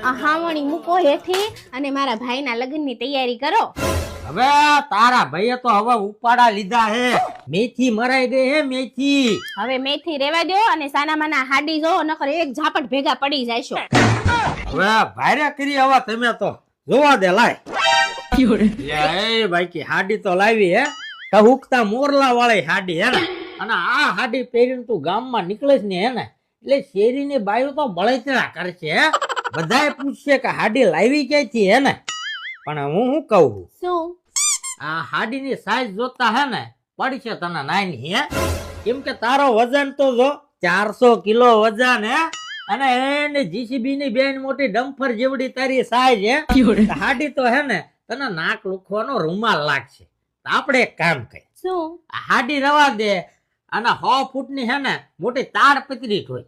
આ હાવણી મૂકો હેઠી અને મારા ભાઈના લગ્નની તૈયારી કરો. હવે તારા ભાઈએ તો હવે ઉપાડા લીધા હે. મેથી મરાઈ દે હે મેથી. હવે મેથી રેવા દો અને સાનામાના હાડી જો નકર એક ઝાપટ ભેગા પડી જાયશો. હવે ભારે કરી હવે તમે તો જોવા દે લાય. એ બાકી હાડી તો લાવી હે હુકતા મોરલા વાળી હાડી હે ને. અને આ હાડી પહેરીને તું ગામમાં નીકળેશ ને હે ને એટલે શેરીની બાયું તો બળતરા કરશે હે. બધાય પૂછશે કે હાડી લાવી ક્યાંથી હે ને. પણ હું શું કહું શું? આ હાડીની સાઈઝ જોતા હે ને પડશે તને નાની હે. કેમ કે તારો વજન તો જો 400 કિલો વજન હે. અને એને જીસીબી ની બેન મોટી ડમ્ફર જેવડી તારી સાઈઝ હે. હાડી તો હે ને તને નાક લુખવાનો રૂમાલ લાગશે. આપણે એક કામ કરીએ. શું? હાડી રવા દે અને 100 ફૂટની હે ને મોટી તાડ પતરી હોય.